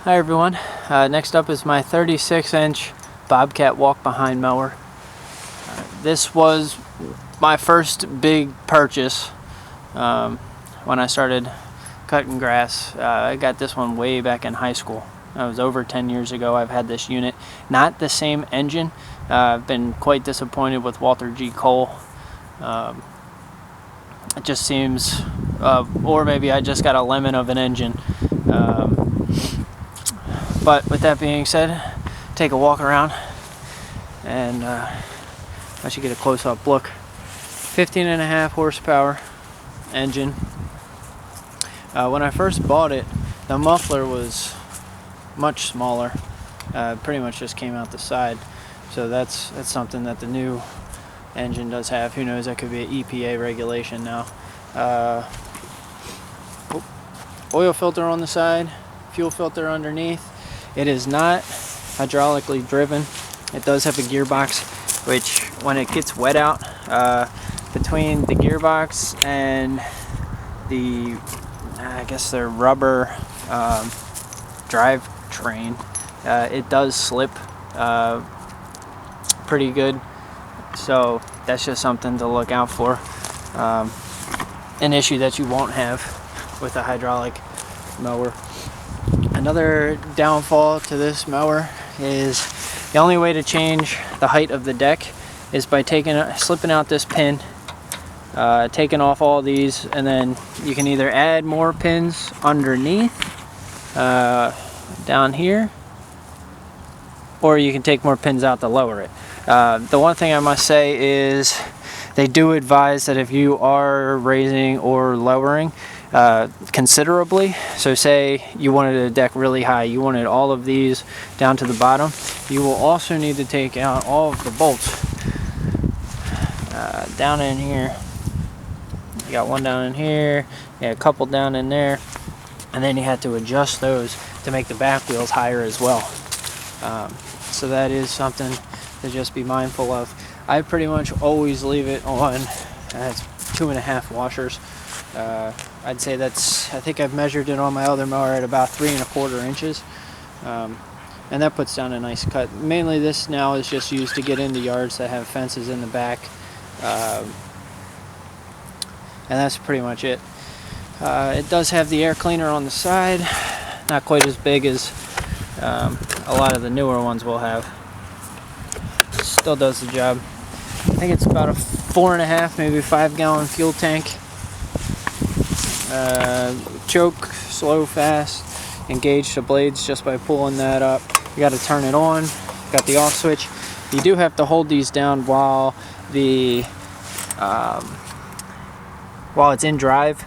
Hi everyone, next up is my 36-inch Bobcat walk-behind mower. This was my first big purchase when I started cutting grass. I got this one way back in high school. That was over 10 years ago. I've had this unit. Not the same engine. I've been quite disappointed with Walter G. Cole. It just seems, or maybe I just got a lemon of an engine. But with that being said, take a walk around and let you get a close-up look. 15.5 horsepower engine. When I first bought it, the muffler was much smaller. Pretty much just came out the side. So that's something that the new engine does have. Who knows, that could be an EPA regulation now. Oil filter on the side, fuel filter underneath. It is not hydraulically driven. It does have a gearbox, which when it gets wet out, between the gearbox and the, I guess the rubber drive train, it does slip pretty good. So that's just something to look out for. An issue that you won't have with a hydraulic mower. Another downfall to this mower is the only way to change the height of the deck is by slipping out this pin, taking off all these, and then you can either add more pins underneath down here, or you can take more pins out to lower it. The one thing I must say is they do advise that if you are raising or lowering considerably, so say you wanted a deck really high, you wanted all of these down to the bottom, you will also need to take out all of the bolts down in here. You got one down in here, yeah, a couple down in there, and then you have to adjust those to make the back wheels higher as well. So that is something to just be mindful of. I pretty much always leave it on 2.5 washers. I'd say I think I've measured it on my other mower at about 3¼ inches. And that puts down a nice cut. Mainly this now is just used to get into yards that have fences in the back. And that's pretty much it. It does have the air cleaner on the side. Not quite as big as a lot of the newer ones will have. Still does the job. I think it's about a 4.5, maybe 5-gallon fuel tank. Choke, slow, fast. Engage the blades just by pulling that up. You got to turn it on. Got the off switch. You do have to hold these down while it's in drive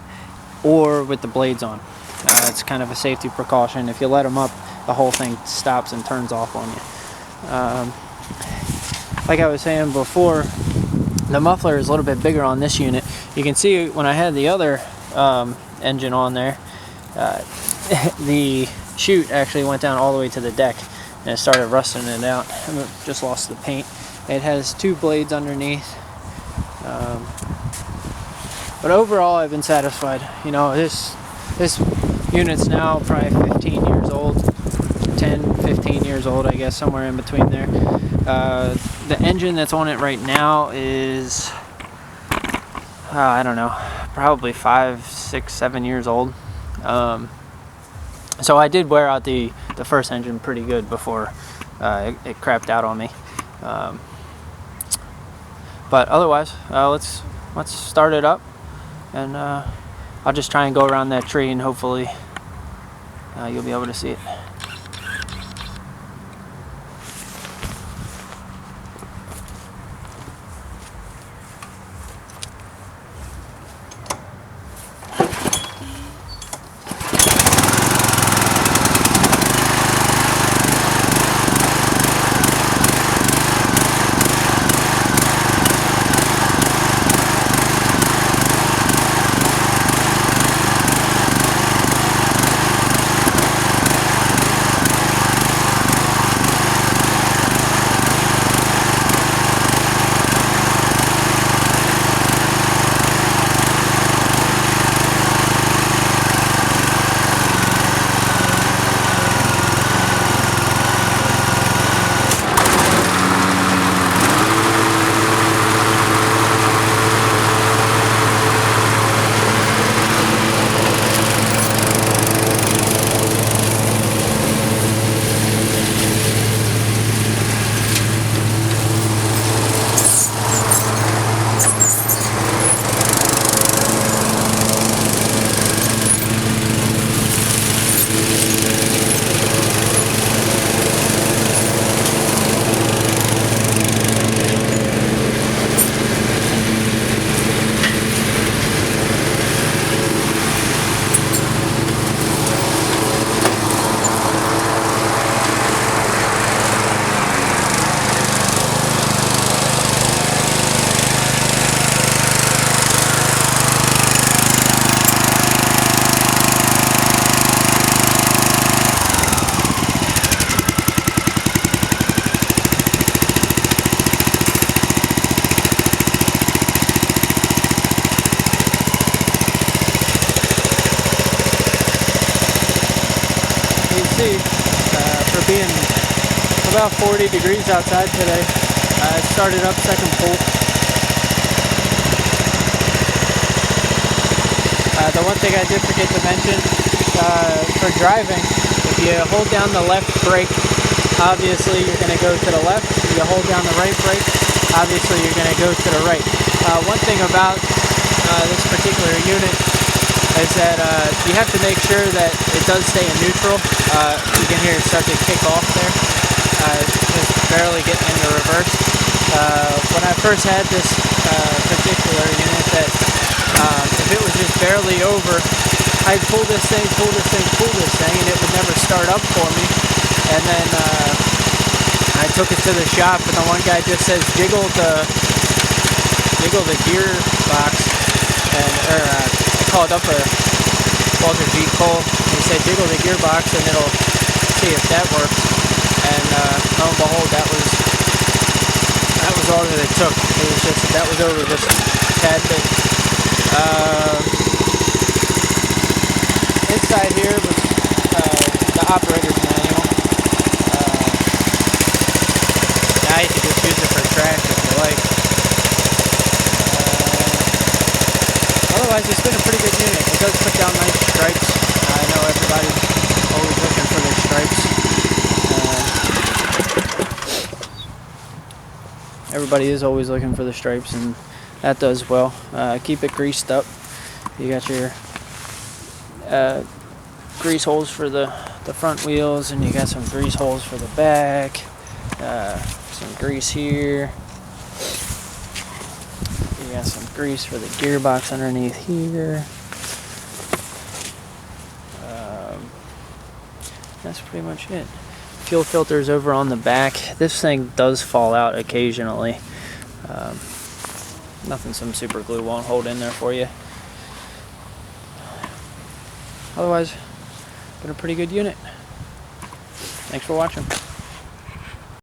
or with the blades on. It's kind of a safety precaution. If you let them up, the whole thing stops and turns off on you. Like I was saying before, the muffler is a little bit bigger on this unit. You can see when I had the other engine on there, the chute actually went down all the way to the deck and it started rusting it out. I just lost the paint. It has 2 blades underneath. But overall, I've been satisfied. You know, this unit's now probably 15 years old. 10, 15 years old, I guess, somewhere in between there. The engine that's on it right now is, I don't know, probably 5, 6, 7 years old. So I did wear out the first engine pretty good before it crapped out on me. But otherwise, let's start it up, and I'll just try and go around that tree, and hopefully you'll be able to see it. see, for being about 40 degrees outside today, I started up second pull. The one thing I did forget to mention, for driving, if you hold down the left brake, obviously you're going to go to the left. If you hold down the right brake, obviously you're going to go to the right. One thing about this particular unit is that you have to make sure that it does stay in neutral. You can hear it start to kick off there. Just barely getting into reverse. When I first had this particular unit, that if it was just barely over, I'd pull this thing, and it would never start up for me. And then I took it to the shop, and the one guy just says, jiggle the gearbox, and I called up a Walter G. Cole. He said, jiggle the gearbox, and it'll see if that works. And lo and behold, that was all that it took. It was just that was over just a tad bit. Inside here was the operator's manual. Now you can just use it for trash if you like. Otherwise, it's been a pretty good unit. It does put down nice stripes. I know everybody's always looking for their stripes. Everybody is always looking for the stripes, and that does well. Keep it greased up. You got your grease holes for the front wheels, and you got some grease holes for the back. Some grease here. You got some grease for the gearbox underneath here. That's pretty much it. Fuel filters over on the back. This thing does fall out occasionally. Nothing some super glue won't hold in there for you. Otherwise, been a pretty good unit. Thanks for watching.